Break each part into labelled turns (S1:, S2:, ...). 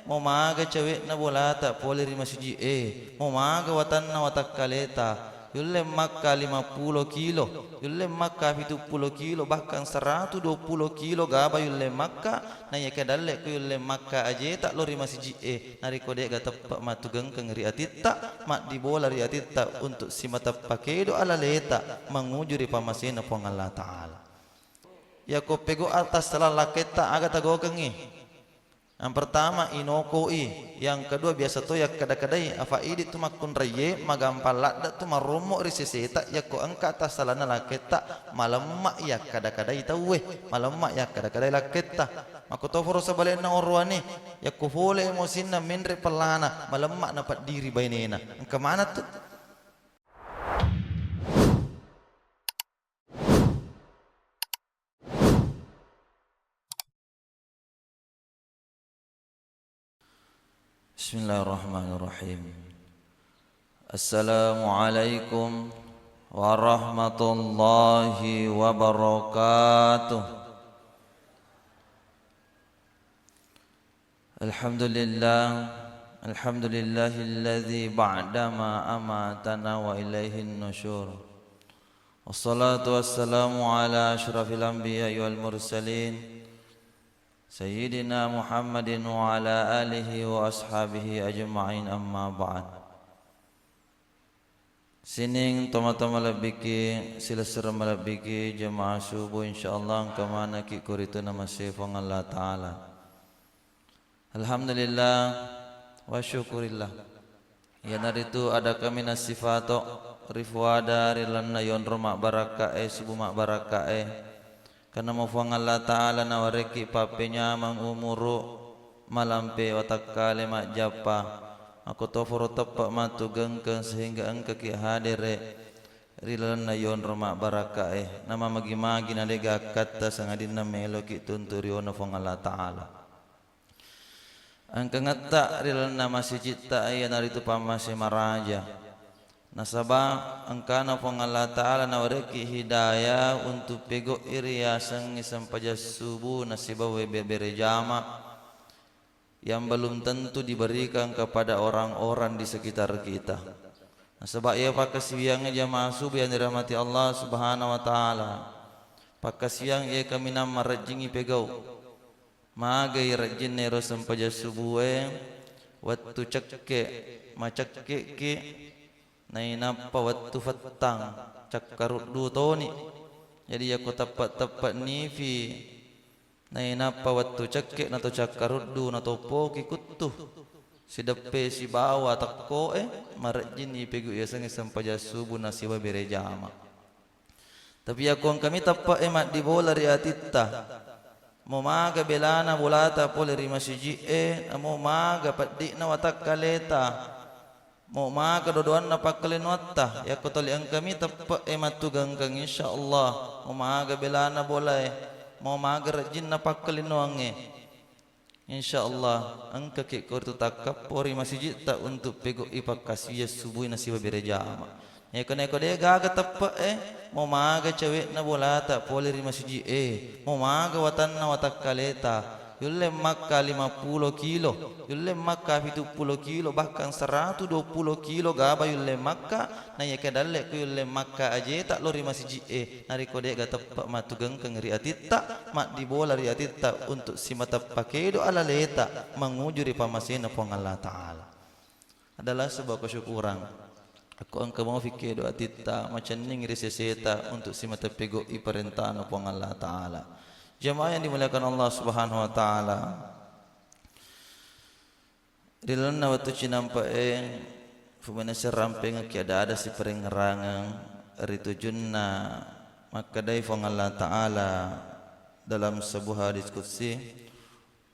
S1: mau maga cewek na bolata poli rima siji mau maga watan na watak kaleta yulle makka 50 kilo yulle makka 70 kilo bahkan 120 kilo gaba yulle makka na yake dalle ku yulle makka aje tak lo rima siji nari kode ga tepak matugeng kengri atitta mak dibola ri atitta untuk si mata pakedo ala leta mengujuri pamasina pong Allah taala ya ko pego atas salah kita aga tago kengi. Yang pertama inokoi, yang kedua biasa tu ya kadang-kadang afaidi tu makun raye magampal ladda tu marumo risiseta ya ko angka atas salana laketa malamak ya kadang-kadang tahu malamak ya kadang-kadang laketa mako to foro sabale na orwani ya ko fole emosinna minre pelana malamak napat diri bainena engka mana tu Bismillahirrahmanirrahim. Assalamualaikum warahmatullahi wabarakatuh. Alhamdulillahilladzi ba'dama amatana wa ilaihin nusyur. Wassalatu wassalamu ala asyrafil anbiya'i wal mursalin Sayyidina Muhammadin wa ala alihi wa ashabihi ajma'in amma ba'd. Sining tama-tama labiki silasara malabiki jemaah subuh insyaallah kemana ki kuritu nama sifang Allah Ta'ala. Alhamdulillah wa syukurillah. Ya naritu ada kami nasifato rifwada rilanna yon romak barakae subuh mak barakae karena mafang Allah Ta'ala nawareki papenya mangumuru malampe watak kale mak japa aku toforo tepak matu gengkeng sehingga engke ki hadire rilan na yon romak barakae nama magi-magi nalega kata sangadin na melo ki tunturi ono fang Allah Ta'ala angka ngata rilan na masih cita ayan naritu pamasi maraja nasabah angkana pong Allah Ta'ala nawareki hidayah untuk pego iriasang isang pajasubu nasibawe berbere jama yang belum tentu diberikan kepada orang-orang di sekitar kita. Nasabah ia pakasiang jamaah subuh yang dirahmati Allah Subhanahu wa Ta'ala. Pakasiang ia kami nama rajingi pegau magai rajin nero sampajasubu waktu cekke macekke ki nainapa waktu fatang cakkarut du toni jadi aku tepat-tepat nifi nainapa waktu cekek nato cakkarut du nato poki kutuh si depe si bawa takko marajin ni pegu ya sangi sampaja subuh nasiba berejama tapi aku ang kami tepat mak di bola ri atitta mau maga belana bolata pole ri masjid mau maga paddi na watak kaleta mau maga dodoan na pakalen watta ya kotoli ang kami tepak matu ganggang insyaallah mau maga belana boleh mau maga rajin na pakalen wange insyaallah ang kaki kortu takap pori masjid tak untuk pego ipak kasih subuh nasiba berejama ya kena kode gaga tepak mau maga cewek na bolata poli ri masjid mau maga watan na watak kaleta yulle makka 50 kilo yulle makka 70 kilo bahkan 120 kilo gaba yulle makka na yake dalle ku yulle makka aje tak lo ri masjid nari kode ga tepak matugeng kengri atitta mak dibola ri atitta untuk si mata pakedo ala leta mengujuri pamasina pong Allah Ta'ala adalah sebuah kesyukuran aku angka mau fikir doa atitta macam ning ri seseta untuk si mata pego i perintah pong Allah Ta'ala. Jemaah yang dimuliakan Allah Subhanahu wa Ta'ala. Rilana waktu cinampa fumana serampeng ki ada si perengerangan ritu junna maka dai fong Allah Ta'ala dalam sebuah hadis qudsi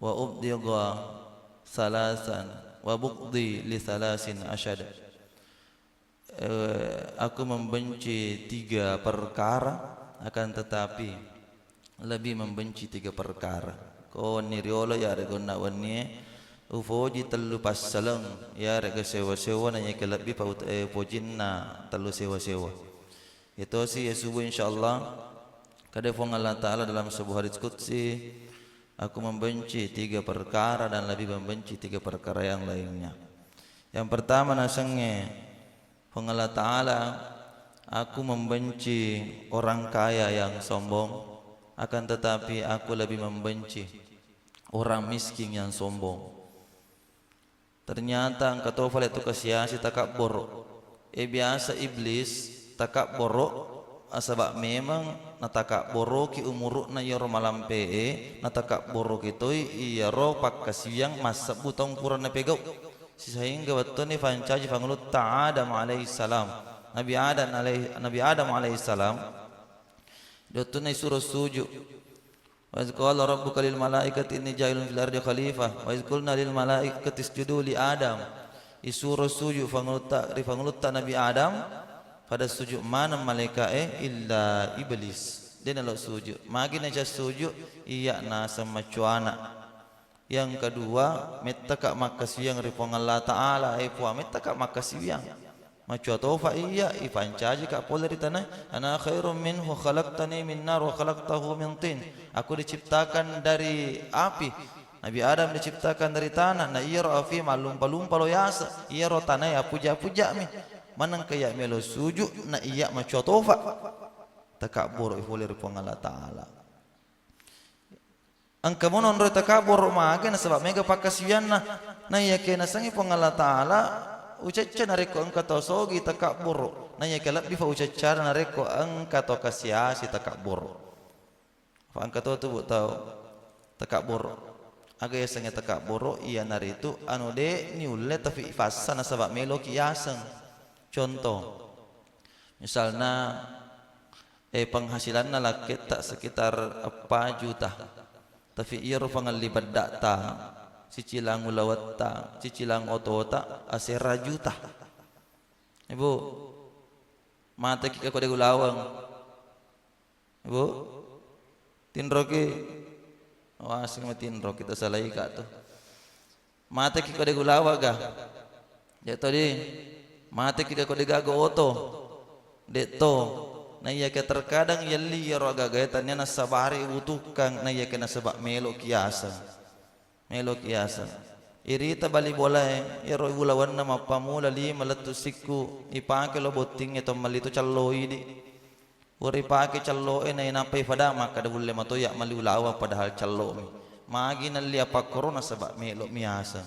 S1: wa ubdigha salasan wa buqdi li salasin asyad aku membenci 3 perkara akan tetapi lebih membenci 3 perkara. Ko niriolo ya rego na wani ufoji telu pasalang ya rego sewa-sewa nanya ke lebih paut pojin na telu sewa-sewa. Itu sih subuh insyaallah kada fong Allah Ta'ala dalam sebuah hadis qudsi Aku membenci 3 perkara dan lebih membenci 3 perkara yang lainnya. Yang pertama nasangnya Allah Ta'ala, aku membenci orang kaya yang sombong, akan tetapi aku lebih membenci orang miskin yang sombong. Ternyata ang katofal itu kasiyasi takabur. Biasa iblis takabur asabak memang natakabur ki umuruk na yoro malampe natakabur itu iyaro pakkasiyang masa butong kurang na pegaw. Sehingga waktu ni fancaji fangulut Adam alaihissalam, Nabi Adam alaihissalam waktu ni suruh sujud. Wa iz qala rabbuka lil malaikati inni ja'ilun fil ardi khalifah wa iz qulna lil malaikati isjudu li Adam. Isuruh sujud fangulut Nabi Adam pada sujud mana malaikat illa iblis. Dia nak sujud. Magi nak sujud iya na sama cuana. Yang kedua, mettaka makasiyang ripong Allah Ta'ala puwa mettaka makasiyang. Macua tofa iya ipancaji ka pola di tanah. Ana khairum minhu khalaqtani min nar wa khalaqtahu min tin. Aku diciptakan dari api. Nabi Adam diciptakan dari tanah. Na iya afi malumpa-lumpa lo yasa. Iya ro tanah ya puja-puja mi. Manang kaya melo sujud na iya macua tofa. Takabur ifole ripong Allah Ta'ala. Ang kamonon ro takabur maage na sebab mega pakasiyan na iya kena sangi pong Allah Ta'ala ucacca na reko ang katosogi takabur na iya kalap bifa ucacca na reko ang katokasiyasi takabur. Fa ang kato tu tau takabur aga ya sangi takabur iya naritu anu de niulle tapi fasa na sebab melo kiyasan. Contoh misalnya penghasilan na lakit tak sekitar 4 juta. Tapi iya ro pangalibad data cicilang ulawat ta cicilang otota asera juta. Ibu mata kika ko de gulawang. Ibu tinro ki wasing matinro kita salai ka to. Mata kika de gulawaga. Ya tadi mata kika ko de gago oto. De to na iya ke terkadang yalli yaro agagaitannya na sabari utukang na iya ke na sabak melok kiasan irita bali bola yaro ulawan na mapamula li malatusiku ipake lo boting ito malito calloi di uri pake calloi na inapay pada maka dabulle matoya mali ulawa padahal callo mi magi nalli apakoro na sabak melok miasa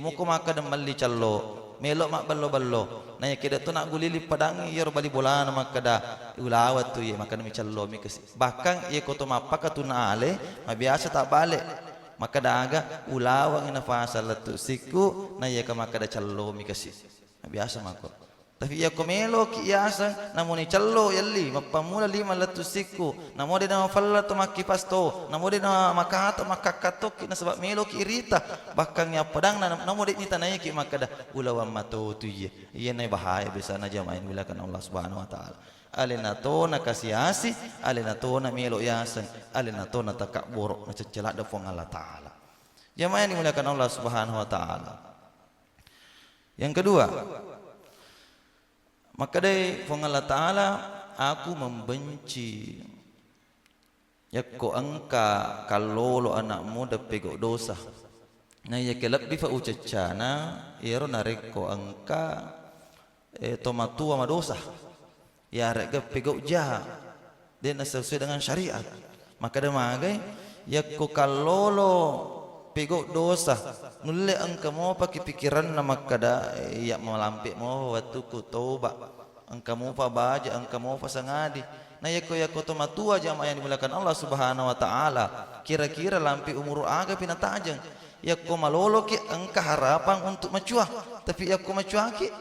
S1: mo ko maka da mali callo melok mak ballo na kida to nak gulili padang yer bali bola na makada ulawat tu ye maka mi callo mi kasi bahkan ye ko to mapaka tu na ale mabiasa tak balik maka daga ulawang ina fasal tu siku na ye ka makada callo mi kasi biasa mako tapi ya ko melo kiasa namuni callo yalli mapamula lima latu siku namode na falla to makipasto namode na makato makakatok na sebab melo ki irita bahkan ya padang na namode ni tanaya ki makada ulawan mato tu ye iya na bahaya bisa na jamain bilakan Allah Subhanahu wa taala alena to na kasiasi alena to na melo yasan alena to na takabur na cecela da fong Allah taala jamain bilakan Allah Subhanahu wa taala. Yang kedua, maka dari Allah Ta'ala aku membenci yakko angka kalolo anakmu da pego dosa na ya kelab bifa ucacana iro nareko angka tomatua madosa ya rega pego jaha dan sesuai dengan syariat maka demagai yakko kalolo pego dosa nulle angka mo pakai pikiran na makada ya malampik mo watu ku toba angka mo pa baja angka mo pa sangadi na yako to matua jamaah yang dimulakan Allah Subhanahu wa taala kira-kira lampi umur aga pinatajang yako malolo ki angka harapan untuk macuah tapi yako macuah ki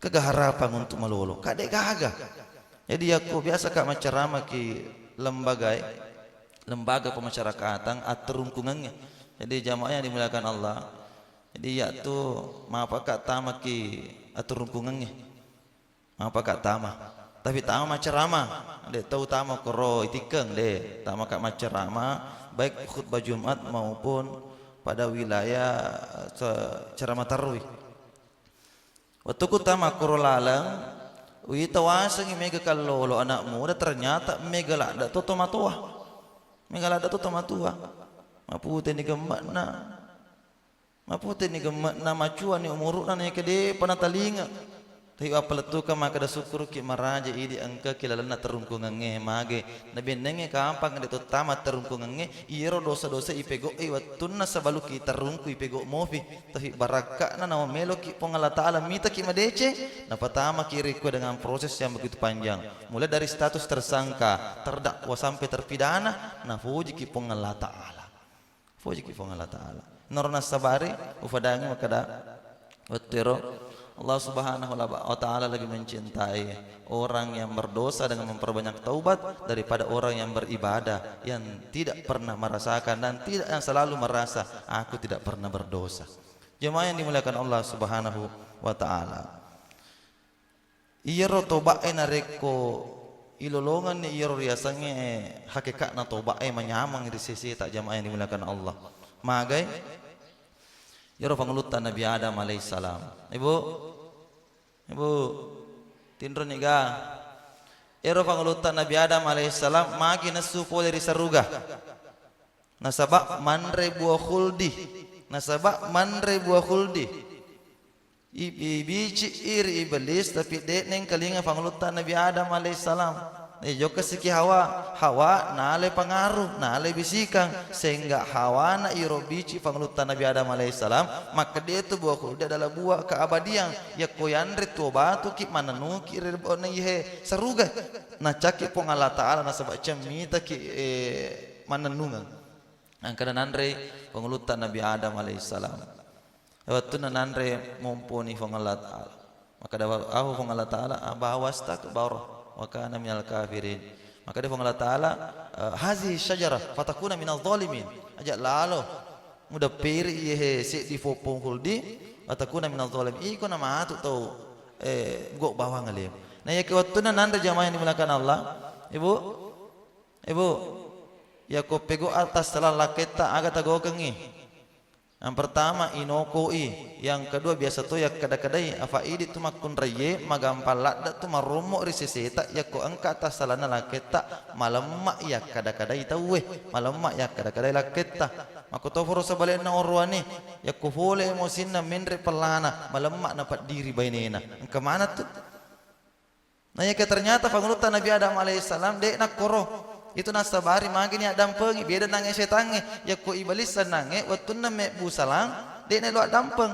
S1: kaga harapan untuk malolo kade gaga jadi yako biasa kak macarama ki lembaga pemasyarakatan aterungkungannya. Jadi jamaah yang dimuliakan Allah. Jadi ya tu maapa kak tama ki atur rungkungannya. Maapa kak tama. Tapi tama macerama. De tahu tama koro itikeng de. Tama kak macerama baik khutbah Jumat maupun pada wilayah ceramah tarawih. Waktu ku tama koro lalang wi tawasang mega kalolo anak muda ternyata mega lada to tomatua. Mega lada to tomatua. Mapute ni gemak na macuan ni umuruna ni kede panatalinga. Tapi apa letuka maka da syukur ki maraja idi angka kilalana terungku ngange mage nabi nenge kampang de tama terungku ngange iro dosa-dosa ipego wattunna sabaluki terungku ipego mofi tapi baraka na nawa melo ki pongala taala mita ki madece na pertama kiri ku dengan proses yang begitu panjang mulai dari status tersangka terdakwa sampai terpidana na fuji ki pongala taala norna sabari ufadangi makada wattiro Allah subhanahu wa ta'ala lagi mencintai orang yang berdosa dengan memperbanyak taubat daripada orang yang beribadah yang tidak pernah merasakan dan tidak yang selalu merasa aku tidak pernah berdosa. Jemaah yang dimuliakan Allah subhanahu wa ta'ala, iyaro tobae nareko ilolongan ni iyaro riasange hakikat na tobae manyamang di sisi tak jemaah yang dimuliakan Allah magai yaro pangulutan Nabi Adam alaihissalam. Ibu tindro niga yaro pangulutan Nabi Adam alaihissalam magi nasu dari saruga nasabak manre buah khuldi ibici iri iblis tapi dek neng kalinga pangulutan Nabi Adam alaihissalam joka siki Hawa nale pengaruh nale bisikan sehingga Hawa na iro bici panglutan Nabi Adam alaihissalam maka dia itu buah khuldi adalah buah keabadian ya koyandre tu batu ki mananu ki rebona ihe saruga na caki pong Allah taala na sabak camita ki mananungan angkana nanre panglutan Nabi Adam alaihissalam waktu nanre mumpuni pong Allah taala maka dapat pong Allah taala bawas tak bawah wa kana minal kafirin maka dia Allah taala hazi syajarah fatakuna minal zalimin ajak lalo muda peri ye si di fopong huldi fatakuna minal zalimin iko nama atu tau gok bawang alim nah ya kewatuna nanda jamaah yang dimuliakan Allah ibu ya ko pego atas salah laketa aga tago kengi. Yang pertama inokoi, yang kedua biasa tu ya kadang-kadang afaidi tu makun raye magampalat dak tu maromo riseseta ya ko angka atas salana laketa malamak ya kadang-kadang tahu malamak ya kadang-kadang laketa mako to foro sabalena orwane ya ko fole emosinna menre pelana malamak dapat diri bainena angka mana tu nah ya ternyata pangulutan Nabi Adam alaihissalam dek nak koro itu nasabari magini Adam pengi beda nange setange ya ko iblis nange wattunna me busalang de ne lo Adam peng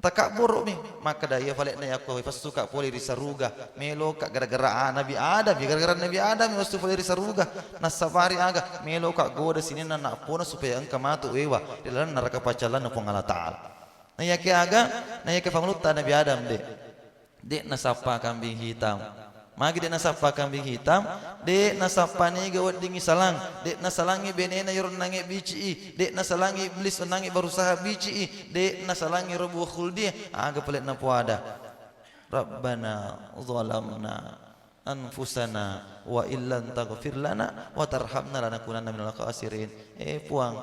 S1: takabur mi maka daya falek na ya ko fasuka poli risaruga melo ka gara-gara Nabi Adam gara-gara Nabi Adam wastu poli risaruga nasabari aga melo ka goda sini na pona supaya engka matu ewa dalam neraka pacalan pong Allah taala na ya ke aga na ya ke panglutan Nabi Adam de nasapa kambing hitam magi de nasapa kambing hitam de nasapa ni gawat dingi salang de nasalangi benena yor nange bici de nasalangi iblis nange berusaha bici de nasalangi rubuh khuldi aga pelet na puada rabbana zalamna anfusana wa illan taghfir lana wa tarhamna lanakunanna minal khasirin puang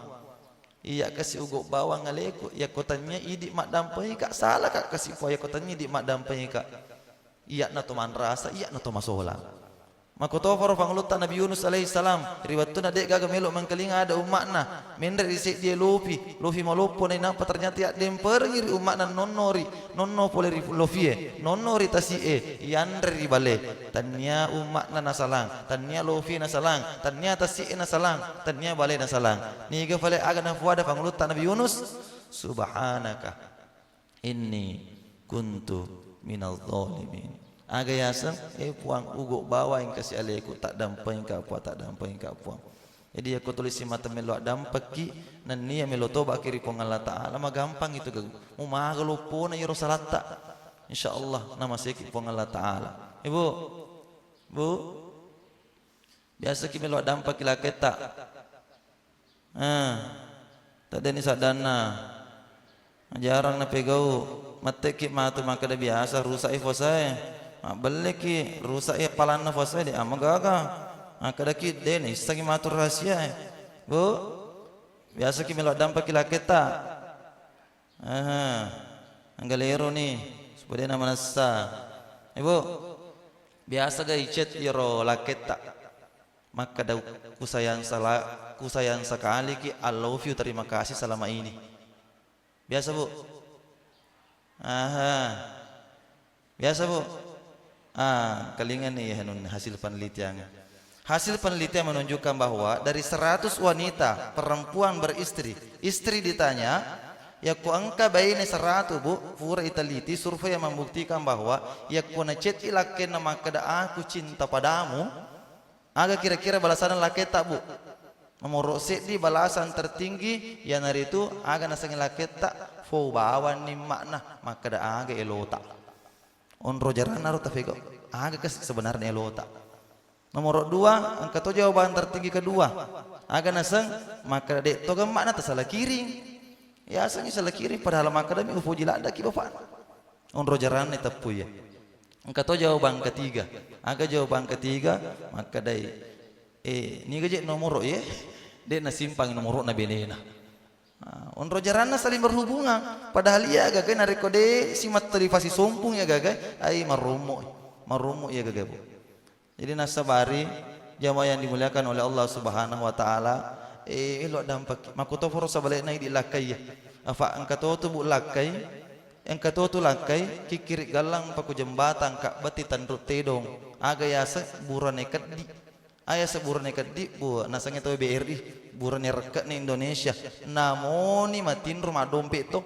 S1: iya kasih ugok bawang aleku ya kotanya idi mak dampai kak salah kak kasih po ya kotanya idi mak dampai kak iya na to man rasa iya na to masola mako to faro panglutan Nabi Yunus alaihi salam riwatuna dek gaga melo mangkalinga ada umakna mendre risik dia lofi malopo na napa ternyata ya demperngiri umakna nonno pole lofie nonnori tasie yandre ribale tanya umakna nasalang tanya lofi nasalang tanya tasie nasalang tanya bale nasalang ni ga fale aga na fuada panglutan Nabi Yunus subhanaka inni kuntu minal zalimin aga yasan puang ugo bawa yang kasih aleku tak dampain ka puang jadi aku tulis mata melo dampaki nan nia melo toba kiri pong Allah taala mah gampang itu gagu mu magalupo na iro salata insyaallah nama seki pong Allah taala ibu biasa ki melo dampaki laketa tak ada ni sadana jarang na pegau mate ki matu maka dah biasa rusak ifosai balik ki rusak ya palana fosai di amagaga maka dah ki dene sagi matu rahasia bu biasa ki melo dampak ki laketa anggalero ni sebagai nama nasa ibu biasa ga icet iro laketa Maka daw kusayang sekali ki I love you, terima kasih selama ini. Biasa bu? Aha. Biasa bu? Kalingan nih ya hasil penelitian. Hasil penelitian menunjukkan bahwa dari 100 wanita perempuan beristri, istri ditanya, ya ku angka baini 100 bu, pura italiti survei yang membuktikan bahwa ya ku nacet ilaken nama kada aku cinta padamu, aga kira-kira balasan laki tak bu? Nomor di balasan tertinggi yang hari itu aga nasang laki tak, fo bawan ni makna maka da aga elota. Onro jaran naruh tafego, aga kes sebenarnya elota. Nomor 2, angka to jawaban tertinggi kedua. Aga nasang maka dek to makna tersalah kiri. Ya asangnya salah kiri padahal maka dami ufo jilada ki bapak. Onro jaran ni tepu ya. Angka to jawaban ketiga. Aga jawaban ketiga maka dai ni gaje nomor ya. Dek na simpang nomor na benena. Onro jaran saling berhubungan padahal ya gagai narekode simat terifasi sompung ya gagai ai marumo ya gagai bu. Jadi nasabari jamaah yang dimuliakan oleh Allah Subhanahu wa taala, elok dampak makuto foro sabalik nai di lakai ya. Afa angkato tu bu lakai, angkato tu lakai kikiri galang paku jembatan kak bati tandrut tedong. Aga yasa burane kaddi. Aya seburane kaddi bu nasangnya tu BRI, burane rekat ni Indonesia. Namoni matin rumah dompet to.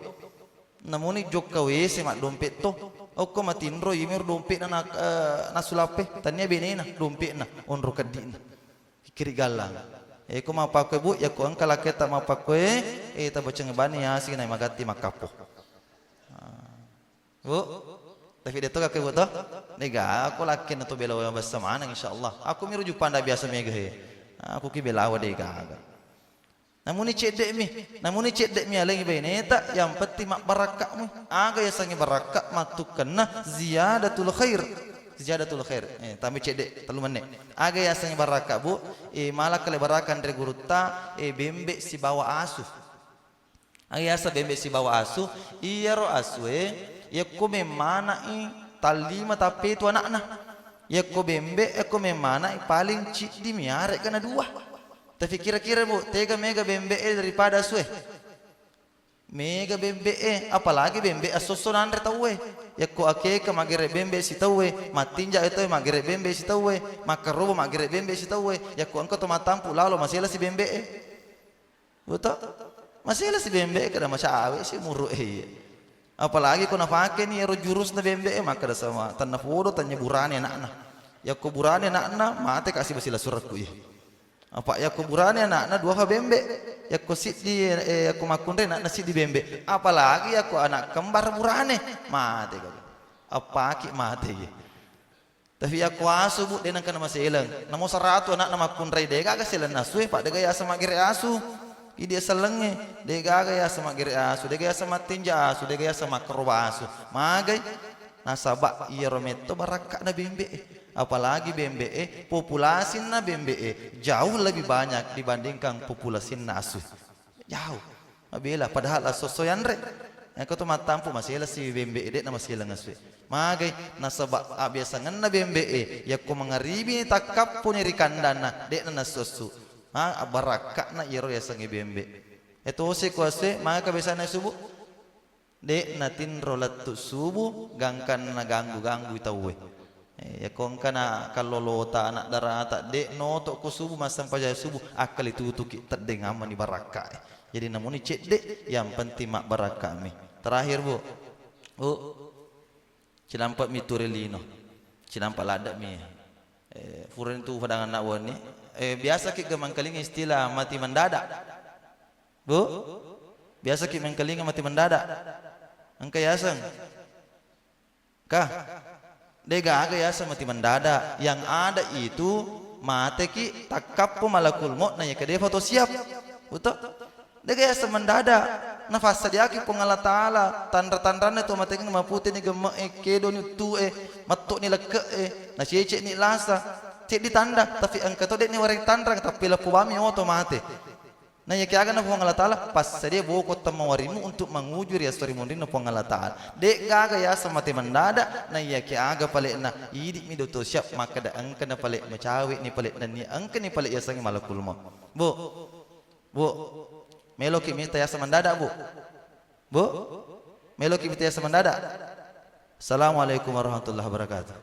S1: Namoni jok kawese mak dompet to. Oko matinro yimir dompet na nasulape tanya benena dompet na onro kadina kiri galang ko mapakwe bu ya ko angka laketa mapakwe ta baca ngebani ya sing na magati makapo bu tapi deto kake bu to nega aku lakin to belawa bersama nang insyaallah aku miru jupanda biasa mega he aku ki belawa dega namun ni cedek mi alengi beneta yang penting mak barakakmu aga ya sangi barakak matukana ziyadatul khair tambi cedek telu menit aga ya sangi barakak bu malah kale barakan dari guruta bembe si bawa asuh aga ya sa bembe si bawa asuh iya ro asuh ya ko memana talima tapi tu anak ya ko bembe ko memana paling cidi miare kana dua. Tapi kira-kira bu, tega mega bembe daripada sue. Mega bembe apalagi bembe asoso nandre tawe. Ya ko akeka magere bembe si tawe, matinja itu magere bembe si tawe, makarobo magere bembe si tawe. Ya ko angko to matampu lalo masih si bembe Betul? Masih si bembe kada masawe si muru Apalagi ko napake ni ero jurus na bembe maka da sama tanna fodo tanya burane anak-anak. Ya ko burane anak-anak mate kasih basila suratku apa ya kuburannya anak dua bembe ya ku sit di aku makunre nak nasi di bembe apalagi aku anak kembar burane mate apa ki mate tapi aku asu bu denang kana maselang namo 100 anak nama kunre dega ga selan asu pak dega ya sama gire asu ide selenge dega ga ya sama gire asu dega ya sama tinja asu dega ya sama kerba asu magai nasaba iya rometo baraka na bembe apalagi bembe populasi na bembe jauh lebih banyak dibandingkan populasi nasu jauh abela padahal asoso yanre yang kau tu matampu masih si bembe dek nama masih lengas magai nasaba biasa ngenna bembe ya ko mangaribi takap pun rikandana dek na nasosu baraka na iro ya sangi bembe itu se kuase maka biasa na subuh dek natin rolat tu subuh gangkan na ganggu itawe ya kong kana kalolota anak darata dek no to ko subuh masam pajaya subuh akal itu tuki terdeng aman di baraka jadi namun cek dek yang penting mak baraka mi terakhir bu cinampak mi turelino cinampak lada mi furen tu padangan nak wani biasa ki gemangkaling istilah mati mendadak bu biasa ki mangkaling mati mendadak angka yasang kah dega aga ya mati mendadak yang ada itu mate ki takap malakul maut nanya ke dia foto siap betul dega ya mendadak nafas sadiaki pengala taala tanda-tandana tu mate ki maputi ni gemme kedo ni tu matuk ni leke na cecek ni lasa cek ditanda tapi angka tu dek ni wareng tandang tapi lapu bami oto mate Nah ya kiaga na Allah Ta'ala pas sadia boko tamawarimu untuk mengujur ya story mundin na Allah Ta'ala. Dek gaga ya samati mandada na ya kiaga pale na idi mi doto siap maka da angka na pale macawi ni pale dan ni angka ni pale ya sangi malakul maut. Bu, melo ki minta ya samandada bu, melo ki minta ya samandada. Assalamualaikum warahmatullahi wabarakatuh.